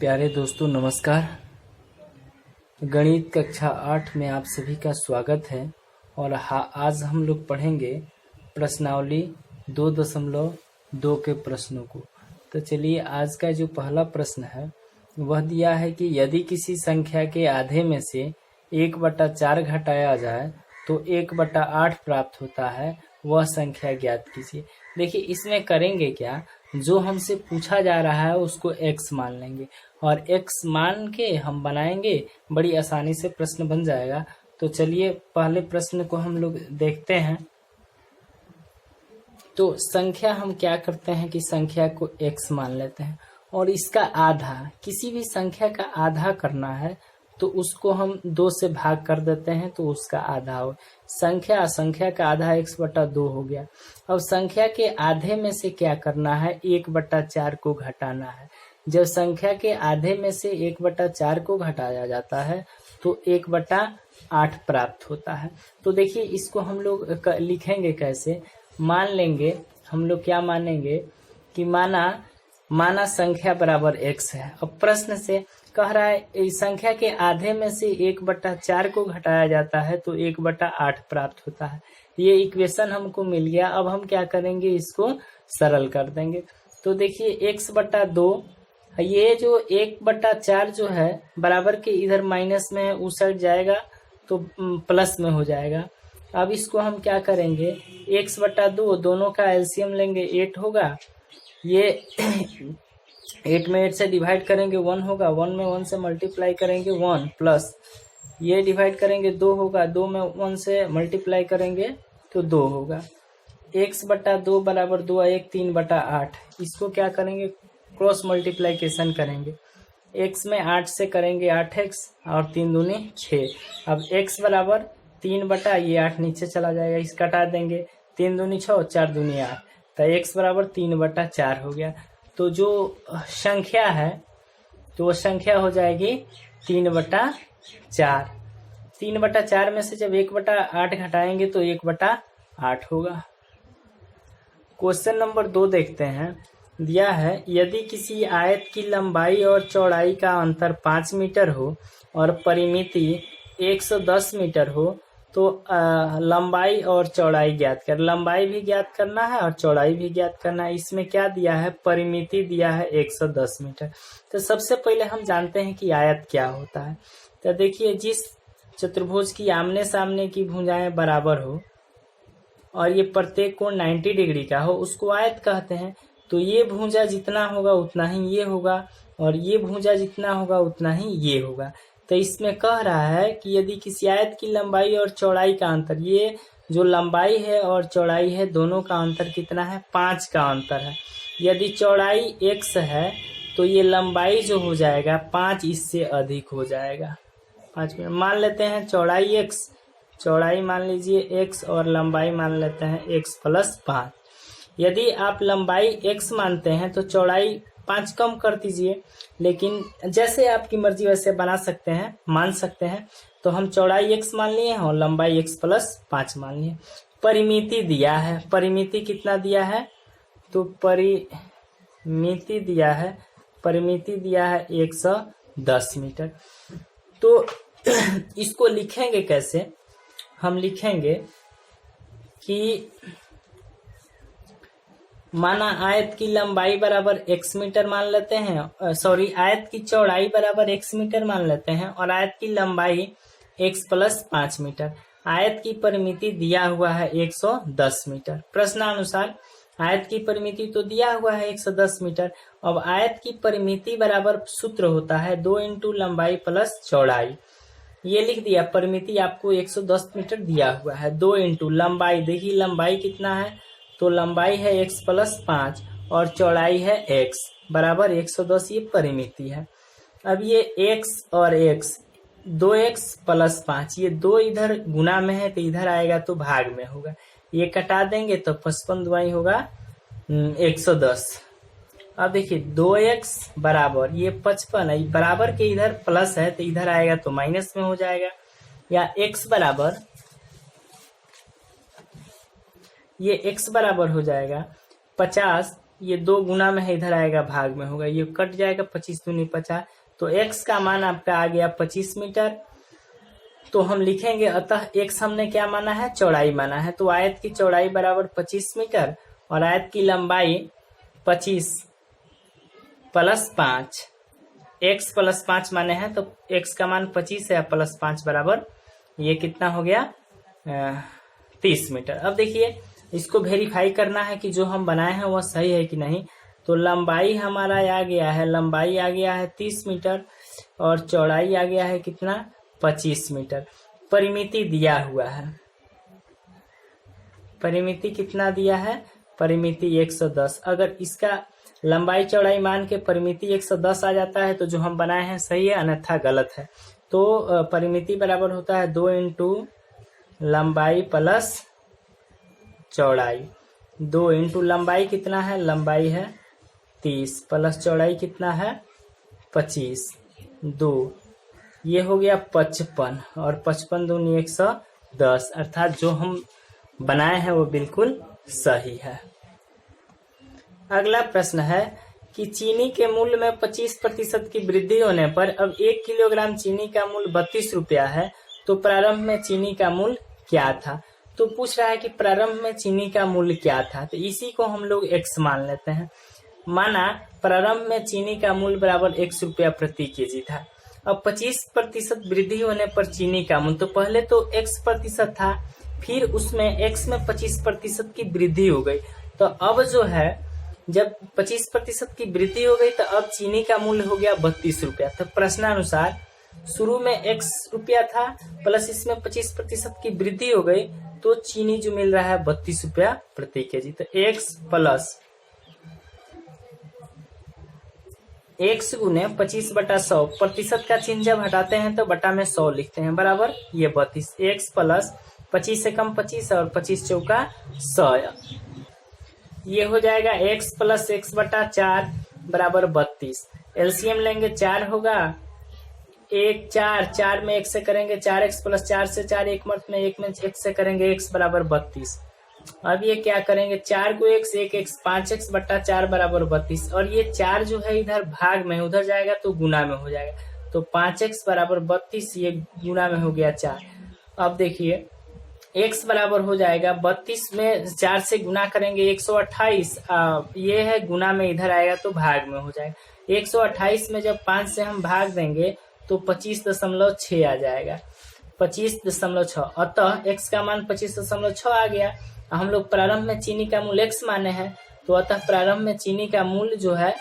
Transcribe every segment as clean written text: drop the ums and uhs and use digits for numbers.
प्यारे दोस्तों नमस्कार। गणित कक्षा 8 में आप सभी का स्वागत है। और आज हम लोग पढ़ेंगे प्रश्नावली 2.2 के प्रश्नों को। तो चलिए, आज का जो पहला प्रश्न है वह दिया है कि यदि किसी संख्या के आधे में से 1/4 घटाया जाए तो 1/8 प्राप्त होता है, वह संख्या ज्ञात कीजिए। देखिए, इसमें करेंगे क्या, जो हमसे पूछा जा रहा है उसको x मान लेंगे और x मान के हम बनाएंगे, बड़ी आसानी से प्रश्न बन जाएगा। तो चलिए पहले प्रश्न को हम लोग देखते हैं। तो संख्या हम क्या करते हैं कि संख्या को x मान लेते हैं और इसका आधा, किसी भी संख्या का आधा करना है तो उसको हम 2 से भाग कर देते हैं तो उसका आधा हो। संख्या का आधा x/2 हो गया। अब संख्या के आधे में से क्या करना है, 1/4 को घटाना है। जब संख्या के आधे में से 1/4 को घटाया जाता है तो 1/8 प्राप्त होता है। तो देखिए, इसको हम लोग लिखेंगे कैसे, मान लेंगे हम लोग, क्या मानेंगे कि माना संख्या बराबर x है। अब प्रश्न से कह रहा है इस संख्या के आधे में से 1/4 को घटाया जाता है तो 1/8 प्राप्त होता है। ये इक्वेशन हमको मिल गया। अब हम क्या करेंगे, इसको सरल कर देंगे। तो देखिए x/2, ये जो 1/4 जो है बराबर के इधर माइनस में है, उस साइड जाएगा तो प्लस में हो जाएगा। अब इसको हम क्या करेंगे, x/2 दोनों का एलसीएम लेंगे, 8 होगा। ये 8 में 8 से डिवाइड करेंगे 1 होगा, 1 में 1 से मल्टीप्लाई करेंगे 1 प्लस ये डिवाइड करेंगे 2 होगा, 2 में 1 से मल्टीप्लाई करेंगे तो 2 होगा। x/2 बराबर 2 1 3/8। इसको क्या करेंगे, क्रॉस मल्टीप्लाइकेशन करेंगे। x में 8 से करेंगे 8x और 3 दूनी 6। अब x बराबर 3 ये 8 नीचे चला जाएगा, इस कटा देंगे, 3 दूनी 6 4 दूनी 8, तो x बराबर 3/4 हो गया। तो जो संख्या है तो वो संख्या हो जाएगी 3/4। 3/4 में से जब 1/8 घटाएंगे तो 1/8 होगा। क्वेश्चन नंबर 2 देखते हैं। दिया है यदि किसी आयत की लंबाई और चौड़ाई का अंतर 5 मीटर हो और परिमिति 110 मीटर हो तो लंबाई और चौड़ाई ज्ञात कर। लंबाई भी ज्ञात करना है और चौड़ाई भी ज्ञात करना है। इसमें क्या दिया है, परिमिति दिया है 110 मीटर। तो सबसे पहले हम जानते हैं कि आयत क्या होता है। तो देखिए, जिस चतुर्भुज की आमने सामने की भुजाएं बराबर हो और ये प्रत्येक कोण 90 डिग्री का हो उसको आयत कहते हैं। तो ये भुजा जितना होगा उतना ही ये होगा और ये भुजा जितना होगा उतना ही ये होगा। तो इसमें कह रहा है कि यदि किसी आयत की लंबाई और चौड़ाई का अंतर, ये जो लंबाई है और चौड़ाई है दोनों का अंतर कितना है, 5 का अंतर है। यदि चौड़ाई x है तो ये लंबाई जो हो जाएगा 5 इससे अधिक हो जाएगा। 5 मिनट मान लेते हैं चौड़ाई x, चौड़ाई मान लीजिए x और लंबाई मान लेते हैं x + 5। यदि आप लंबाई x मानते हैं तो चौड़ाई 5 कम कर दीजिए, लेकिन जैसे आपकी मर्जी वैसे बना सकते हैं, मान सकते हैं। तो हम चौड़ाई x मान लिए हैं और लंबाई x + 5 मान लिए। परिमिति दिया है, परिमिति कितना दिया है, तो परिमिति दिया है 110 मीटर। तो इसको लिखेंगे कैसे, हम लिखेंगे कि माना आयत की लंबाई बराबर x मीटर मान लेते हैं, आयत की चौड़ाई बराबर x मीटर मान लेते हैं और आयत की लंबाई x + 5 मीटर। आयत की परिमिति दिया हुआ है 110 मीटर। प्रश्नानुसार आयत की परिमिति तो दिया हुआ है 110 मीटर। अब आयत की परिमिति बराबर सूत्र होता है 2 × लंबाई + चौड़ाई। ये लिख दिया, परिमिति आपको 110 मीटर दिया हुआ है, 2 × लंबाई, देखिए लंबाई कितना है, तो लंबाई है x + 5 और चौड़ाई है x बराबर 110, ये परिमिति है। अब ये x और x, 2x + 5, ये 2 इधर गुना में है तो इधर आएगा तो भाग में होगा, ये कटा देंगे तो 55 दूनी होगा 110। अब देखिए 2x बराबर ये 55 है, बराबर के इधर प्लस है तो इधर आएगा तो माइनस में हो जाएगा। या x बराबर, ये x बराबर हो जाएगा 50 ये 2 गुना में है, इधर आएगा भाग में होगा, ये कट जाएगा, 25 दूनी 50, तो x का मान आपका आ गया 25 मीटर। तो हम लिखेंगे अतः x हमने क्या माना है, चौड़ाई माना है, तो आयत की चौड़ाई बराबर 25 मीटर और आयत की लंबाई 25 प्लस 5, x प्लस 5 माने हैं, तो x का मान 25 है, प्लस 5 बराबर ये कितना हो गया 30 मीटर। अब देखिए इसको वेरीफाई करना है कि जो हम बनाए हैं वह सही है कि नहीं। तो लंबाई हमारा आ गया है, लंबाई आ गया है 30 मीटर और चौड़ाई आ गया है कितना 25 मीटर। परिमिति दिया हुआ है, परिमिति कितना दिया है, परिमिति 110। अगर इसका लंबाई चौड़ाई मान के परिमिति 110 आ जाता है तो जो हम बनाए हैं सही है, अन्यथा गलत है। तो परिमिति बराबर होता है 2 इंटू लंबाई प्लस चौड़ाई। 2 इंटू लंबाई कितना है, लंबाई है 30 प्लस चौड़ाई कितना है 25, 2 ये हो गया 55 और 55 दूनी 110, अर्थात जो हम बनाए हैं वो बिल्कुल सही है। अगला प्रश्न है कि चीनी के मूल्य में 25% की वृद्धि होने पर अब 1 किलोग्राम चीनी का मूल्य 32 रुपया है, तो प्रारंभ में चीनी का मूल्य क्या था। तो पूछ रहा है कि प्रारंभ में चीनी का मूल्य क्या था, तो इसी को हम लोग x मान लेते हैं। माना प्रारंभ में चीनी का मूल्य बराबर 1 रुपया प्रति केजी था। अब 25% वृद्धि होने पर चीनी का मूल्य, तो पहले तो x% था, फिर उसमें x में 25% की वृद्धि हो गई, तो अब जो है जब 25% की वृद्धि हो गई तो अब चीनी का मूल्य हो गया 32 रुपया। तो प्रश्नानुसार शुरू में x रुपया था प्लस इसमें 25% की वृद्धि हो गई, तो चीनी जो मिल रहा है 32 रुपया प्रति केजी। तो x प्लस x गुने 25/100, प्रतिशत का चिन्ह जब हटाते हैं तो बटा में 100 लिखते हैं, बराबर ये 32, x प्लस 25 से कम 25 और 25 चौका 100, ये हो जाएगा x प्लस x/4 बराबर 32। एलसीएम लेंगे 4 होगा, 1 4 में 1 से करेंगे 4x प्लस 4 से 4 1 मर्त में 1 में 1 से करेंगे x बराबर 32। अब ये क्या करेंगे 4 को x 1x 5x/4 बराबर 32, और ये 4 जो है इधर भाग में उधर जाएगा तो गुना में हो जाएगा, तो 5x बराबर 32, ये गुना में हो गया 4। अब देखिए x बराबर हो जाएगा 32 में 4 से गुना करेंगे 128, ये है गुना में इधर आएगा तो भाग में हो जाएगा। 128 में जब 5 से हम भाग देंगे तो 25.6 आ जाएगा, 25.6, अतः x का मान 25.6 आ गया। हम लोग प्रारंभ में चीनी का मूल्य x माने हैं, तो अतः प्रारंभ में चीनी का मूल्य जो है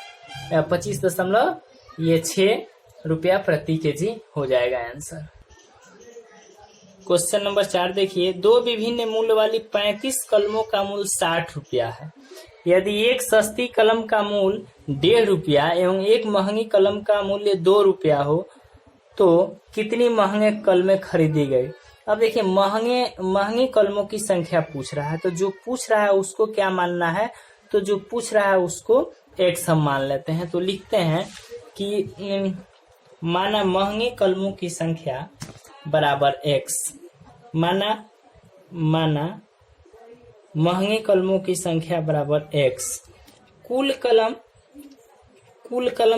25.6 रुपया प्रति केजी हो जाएगा आंसर। क्वेश्चन नंबर 4 देखिए, 2 विभिन्न मूल्य वाली 35 कलमों का मूल्य 60 रुपया है। यदि एक सस्ती कलम का मूल्य 1.5 रुपया एवं एक महंगी कलम का मूल्य 2 रुपया हो तो कितनी महंगे कलमें खरीदी गई। अब देखिए महंगी कलमों की संख्या पूछ रहा है, तो जो पूछ रहा है उसको क्या मानना है, तो जो पूछ रहा है उसको x हम मान लेते हैं। तो लिखते हैं कि माना महंगी कलमों की संख्या बराबर x, माना महंगी कलमों की संख्या बराबर x, कुल कलम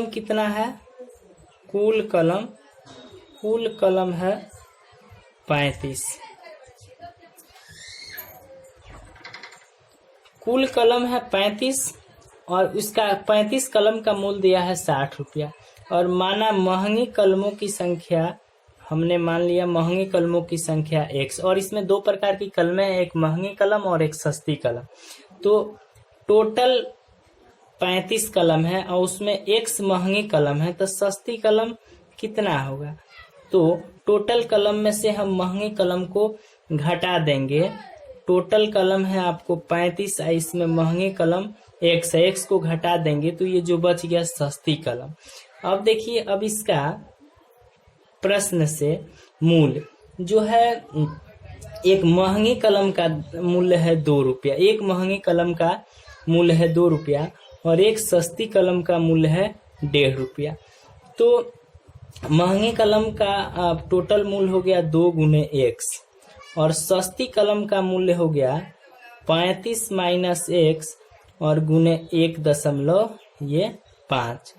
कितना है, कुल कलम है 35, कुल कलम है 35 और उसका 35 कलम का मूल्य दिया है 60 रुपया, और माना महंगी कलमों की संख्या, हमने मान लिया महंगी कलमों की संख्या x, और इसमें 2 प्रकार की कलमें हैं, एक महंगी कलम और एक सस्ती कलम। तो टोटल 35 कलम है और उसमें x महंगी कलम है, तो सस्ती कलम कितना होगा, तो टोटल कलम में से हम महंगी कलम को घटा देंगे। टोटल कलम है आपको 35, इसमें महंगी कलम x को घटा देंगे तो ये जो बच गया सस्ती कलम। अब देखिए, अब इसका प्रश्न से मूल्य जो है, एक महंगी कलम का मूल्य है 2 रुपया, एक महंगी कलम का मूल्य है 2 रुपया और एक सस्ती कलम का मूल्य है 1.5 रुपया। तो महंगी कलम का टोटल मूल्य हो गया 2 गुने x और सस्ती कलम का मूल्य हो गया 35 माइनस x और गुने 1.5।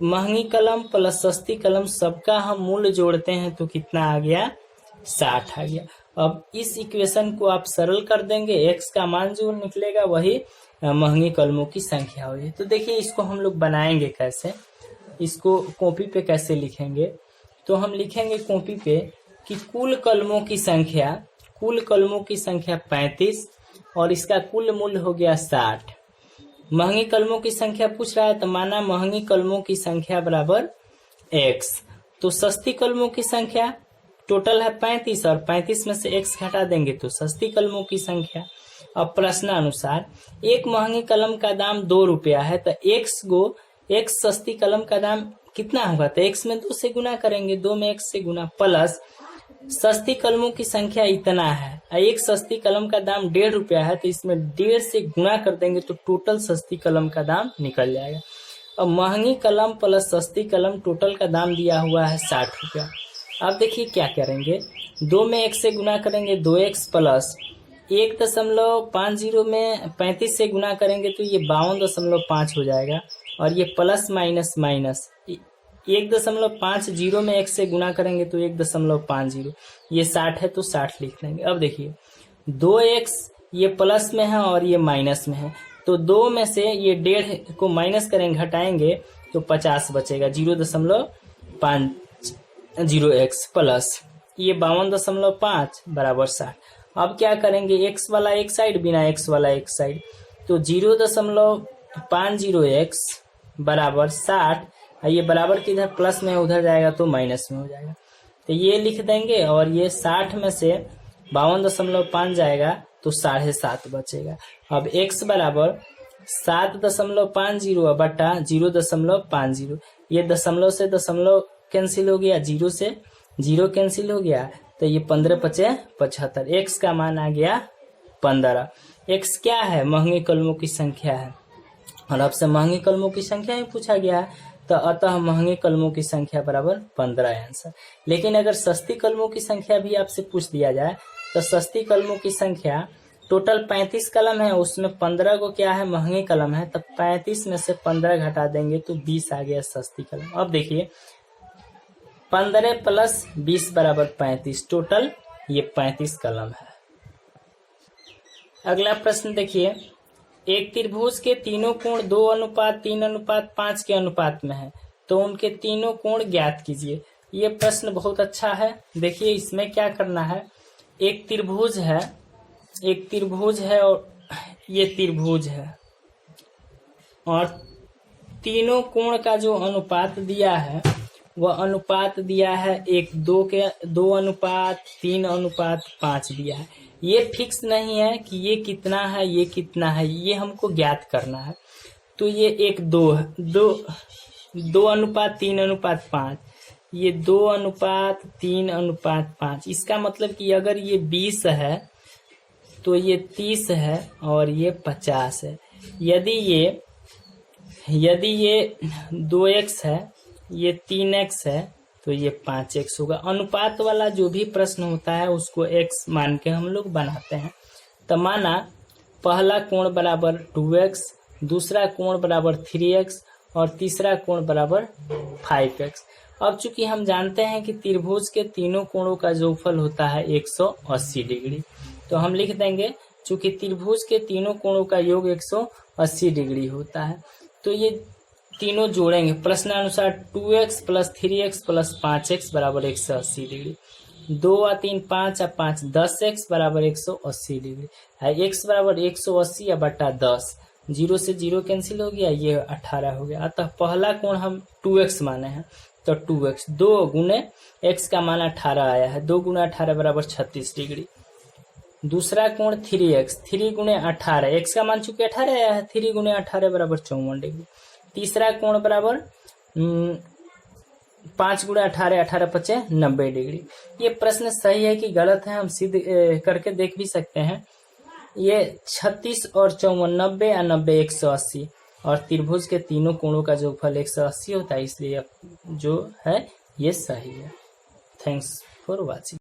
महंगी कलम प्लस सस्ती कलम सबका हम मूल्य जोड़ते हैं तो कितना आ गया, 60 आ गया। अब इस इक्वेशन को आप सरल कर देंगे, x का मान जो निकलेगा वही महंगी कलमों की संख्या होगी। तो देखिए इसको हम लोग बनाएंगे कैसे, इसको कॉपी पे कैसे लिखेंगे। तो हम लिखेंगे कॉपी पे कि कुल कलमों की संख्या 35 और इसका कुल मूल्य हो गया 60। महंगी कलमों की संख्या पूछ रहा है तो माना महंगी कलमों की संख्या बराबर x। तो सस्ती कलमों की संख्या टोटल है 35 और 35 में से x घटा देंगे तो सस्ती कलमों की संख्या। अब प्रश्नानुसार एक महंगी कलम का दाम 2 रुपया है तो x सस्ती कलम का दाम कितना होगा, तो x में 2 से गुना करेंगे, 2 में x से गुना, प्लस सस्ती कलमों की संख्या इतना है, एक सस्ती कलम का दाम 1.5 रुपया है तो इसमें 1.5 से गुना कर देंगे तो टोटल सस्ती कलम का दाम निकल जाएगा। अब महंगी कलम प्लस सस्ती कलम टोटल का दाम दिया हुआ है 60 रुपया। अब देखिए क्या करेंगे, 2 में 1 से गुना करेंगे 2x प्लस 1.50 में 35 से गुना करेंगे तो ये 52.5 हो जाएगा और ये प्लस माइनस 1.50 में 1 से गुना करेंगे तो 1.50, ये 60 है तो 60 लिख लेंगे। अब देखिए 2x ये प्लस में है और ये माइनस में है तो 2 में से ये 1.5 को माइनस करेंगे, घटाएंगे तो 50 बचेगा, 0.50x प्लस ये 52.5 बराबर 60। अब क्या करेंगे, x वाला एक साइड बिना x वाला एक साइड, तो 0.50x बराबर 60, ये बराबर के इधर प्लस में उधर जाएगा तो माइनस में हो जाएगा, तो ये लिख देंगे और ये 60 में से 52.5 जाएगा तो 7.5 बचेगा। अब x बराबर 7.50 बटा 0.50, ये दशमलव से दशमलव कैंसिल हो गया, 0 से 0 कैंसिल हो गया तो ये 15×5 = 75। x का मान आ गया 15। x क्या है, महंगी कलमों की संख्या है और आपसे महंगी कलमों की संख्या ही पूछा गया है तो अतः महंगी कलमों की संख्या बराबर 15 आंसर। लेकिन अगर सस्ती कलमों की संख्या भी आपसे पूछ दिया जाए तो सस्ती कलमों की संख्या टोटल 35 कलम है, उसमें 15 को क्या है महंगी कलम है, तब 35 में से 15 घटा देंगे तो 20 आ गया सस्ती कलम। अब देखिए 15 प्लस 20 बराबर 35, टोटल ये 35 कलम है। अगला प्रश्न देखिए, एक त्रिभुज के तीनों कोण 2:3:5 के अनुपात में है तो उनके तीनों कोण ज्ञात कीजिए। ये प्रश्न बहुत अच्छा है। देखिए इसमें क्या करना है, एक त्रिभुज है और ये त्रिभुज है और तीनों कोण का जो अनुपात दिया है वह अनुपात दिया है 2:3:5 दिया है। ये फिक्स नहीं है कि ये कितना है ये कितना है, ये हमको ज्ञात करना है। तो ये एक 2:3:5, ये 2:3:5। इसका मतलब कि अगर ये 20 है तो ये 30 है और ये 50 है। यदि ये 2x है, ये 3x है तो ये 5x होगा। अनुपात वाला जो भी प्रश्न होता है उसको x मान के हम लोग बनाते हैं। तो माना पहला कोण बराबर 2x, दूसरा कोण बराबर 3x और तीसरा कोण बराबर 5x। अब चूंकि हम जानते हैं कि त्रिभुज के तीनों कोणों का जोगफल होता है 180 डिग्री, तो हम लिख देंगे चूंकि त्रिभुज के तीनों कोणों का योग 180 डिग्री होता है तो ये तीनों जोड़ेंगे। प्रश्नानुसार 2x plus 3x plus 5x बराबर 180 डिग्री, 2 और 3 5 और 5 10x बराबर 180 डिग्री है। x बराबर 180 या बटा 10, 0 से 0 कैंसिल हो गया, ये 18 हो गया। अतः पहला कोण हम 2x माने हैं तो 2x, 2 गुने x का मान 18 आया है, 2 गुना 18 बराबर 36 डिग्री। दूसरा कोण 3x, 3 गुने 18, x का मान चूंकि 18 आया है, 3 गुने 18 बराबर 54 डिग्री। तीसरा कोण बराबर 5 गुणा 18, 18 पचे 90 डिग्री। ये प्रश्न सही है कि गलत है हम सिद्ध करके देख भी सकते हैं। ये 36 और 54, 90 और 90 180 और त्रिभुज के तीनों कोणों का जोगफल 180 होता है, इसलिए जो है ये सही है। Thanks for watching.